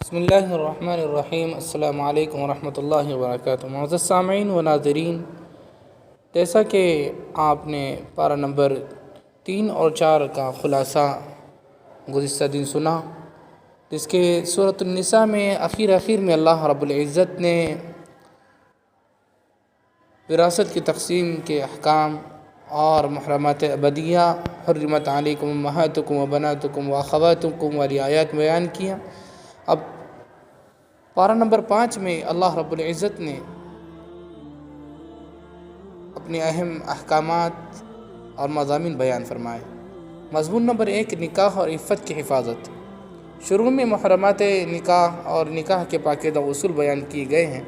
بسم اللہ الرحمن الرحیم۔ السلام علیکم ورحمۃ اللہ وبرکاتہ۔ معزز سامعین و ناظرین، جیسا کہ آپ نے پارہ نمبر 3 اور 4 کا خلاصہ گزشتہ دن سنا، جس کے سورۃ النساء میں اخیر میں اللہ رب العزت نے وراثت کی تقسیم کے احکام اور محرمات ابدیہ، حرمت علیکم امہاتکم و بناتکم و اخواتکم والی آیات بیان کیا۔ اب پارہ نمبر 5 میں اللہ رب العزت نے اپنے اہم احکامات اور مضامین بیان فرمائے۔ مضمون نمبر 1، نکاح اور عفت کی حفاظت۔ شروع میں محرمات نکاح اور نکاح کے پاکیزہ اصول بیان کیے گئے ہیں۔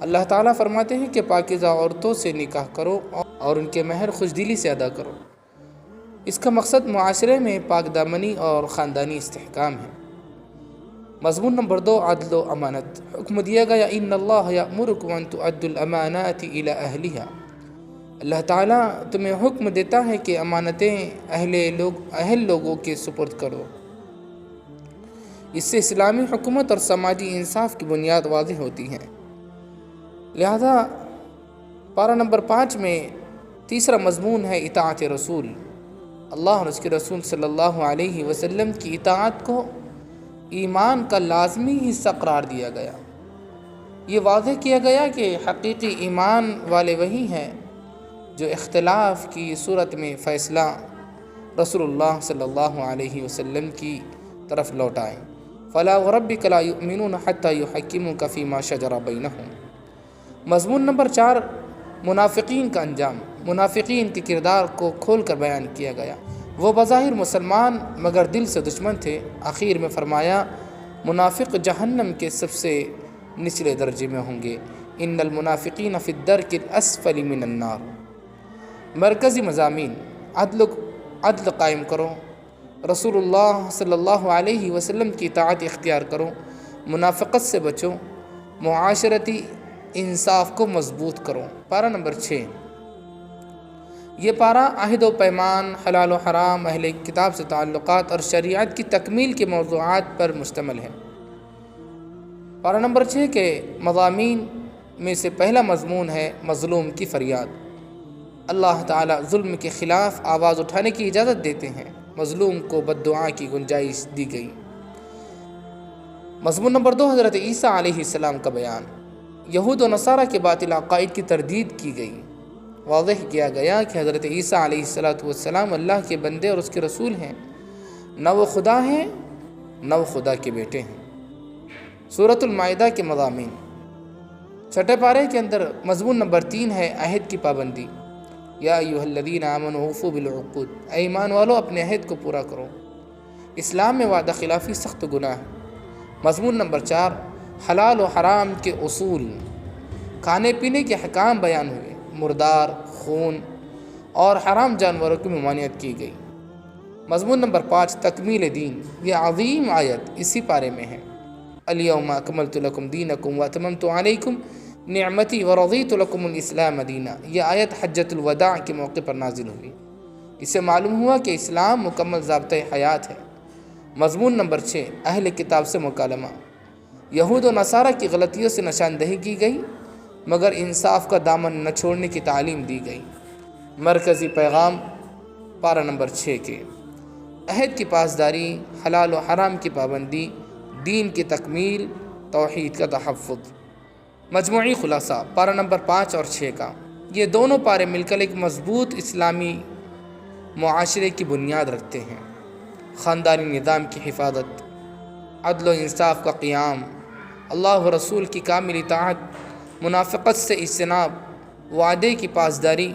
اللہ تعالیٰ فرماتے ہیں کہ پاکیزہ عورتوں سے نکاح کرو اور ان کے مہر خوشدلی سے ادا کرو۔ اس کا مقصد معاشرے میں پاک دامنی اور خاندانی استحکام ہے۔ مضمون نمبر 2، عدل و امانت۔ حکم دیا گیا ان اللہ یأمرکم ان تؤدوا الامانات الی اہلہا۔ اللہ تعالیٰ تمہیں حکم دیتا ہے کہ امانتیں اہل لوگوں کے سپرد کرو۔ اس سے اسلامی حکومت اور سماجی انصاف کی بنیاد واضح ہوتی ہے۔ لہذا پارہ نمبر 5 میں تیسرا مضمون ہے اطاعت رسول۔ اللہ اور اس کے رسول صلی اللہ علیہ وسلم کی اطاعت کو ایمان کا لازمی حصہ قرار دیا گیا۔ یہ واضح کیا گیا کہ حقیقی ایمان والے وہی ہیں جو اختلاف کی صورت میں فیصلہ رسول اللہ صلی اللہ علیہ وسلم کی طرف لوٹائیں۔ فلا وربک لا یؤمنون حتی یحکموک فیما شجر بینہم۔ مضمون نمبر 4، منافقین کا انجام۔ منافقین کے کردار کو کھول کر بیان کیا گیا۔ وہ بظاہر مسلمان مگر دل سے دشمن تھے۔ آخر میں فرمایا منافق جہنم کے سب سے نچلے درجے میں ہوں گے۔ ان المنافقین فی الدرک الاسفل من النار۔ مرکزی مضامین، عدل قائم کرو، رسول اللہ صلی اللہ علیہ وسلم کی اطاعت اختیار کرو، منافقت سے بچو، معاشرتی انصاف کو مضبوط کرو۔ پارہ نمبر 6، یہ پارہ عہد و پیمان، حلال و حرام، اہل کتاب سے تعلقات اور شریعت کی تکمیل کے موضوعات پر مشتمل ہے۔ پارہ نمبر 6 کے مضامین میں سے پہلا مضمون ہے مظلوم کی فریاد۔ اللہ تعالیٰ ظلم کے خلاف آواز اٹھانے کی اجازت دیتے ہیں۔ مظلوم کو بددعا کی گنجائش دی گئی۔ مضمون نمبر 2، حضرت عیسیٰ علیہ السلام کا بیان۔ یہود و نصارہ کے باطل عقائد کی تردید کی گئی۔ واضح کیا گیا کہ حضرت عیسیٰ علیہ السلام اللہ کے بندے اور اس کے رسول ہیں۔ نہ وہ خدا ہیں نہ وہ خدا کے بیٹے ہیں۔ سورۃ المائدہ کے مضامین۔ چھٹے پارے کے اندر مضمون نمبر 3 ہے عہد کی پابندی۔ یا ایھا الذین آمنوا اوفوا بالعقود۔ اے ایمان والو اپنے عہد کو پورا کرو۔ اسلام میں وعدہ خلافی سخت گناہ ہے۔ مضمون نمبر 4، حلال و حرام کے اصول۔ کھانے پینے کے حکام بیان ہوئے۔ مردار، خون اور حرام جانوروں کی ممانعت کی گئی۔ مضمون نمبر 5، تکمیل دین۔ یہ عظیم آیت اسی پارے میں ہے۔ الیوم اکملت لکم دینکم واتممت علیکم نعمتی ورضیت لکم الاسلام دینا۔ یہ آیت حجۃ الوداع کے موقع پر نازل ہوئی۔ اس سے معلوم ہوا کہ اسلام مکمل ضابطۂ حیات ہے۔ مضمون نمبر 6، اہل کتاب سے مکالمہ۔ یہود و نصارہ کی غلطیوں سے نشاندہی کی گئی مگر انصاف کا دامن نہ چھوڑنے کی تعلیم دی گئی۔ مرکزی پیغام پارہ نمبر 6 کے، عہد کی پاسداری، حلال و حرام کی پابندی، دین کی تکمیل، توحید کا تحفظ۔ مجموعی خلاصہ پارہ نمبر 5 اور 6 کا۔ یہ دونوں پارے مل کر ایک مضبوط اسلامی معاشرے کی بنیاد رکھتے ہیں۔ خاندانی نظام کی حفاظت، عدل و انصاف کا قیام، اللہ و رسول کی کامل اطاعت، منافقت سے اجتناب، وعدے کی پاسداری،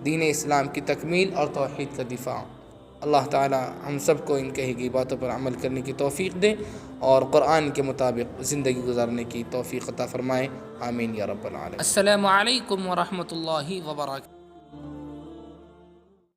دین اسلام کی تکمیل اور توحید کا دفاع۔ اللہ تعالی ہم سب کو ان کہی گئی باتوں پر عمل کرنے کی توفیق دے اور قرآن کے مطابق زندگی گزارنے کی توفیق عطا فرمائے۔ آمین یا رب العالمین۔ السلام علیکم ورحمۃ اللہ وبرکاتہ۔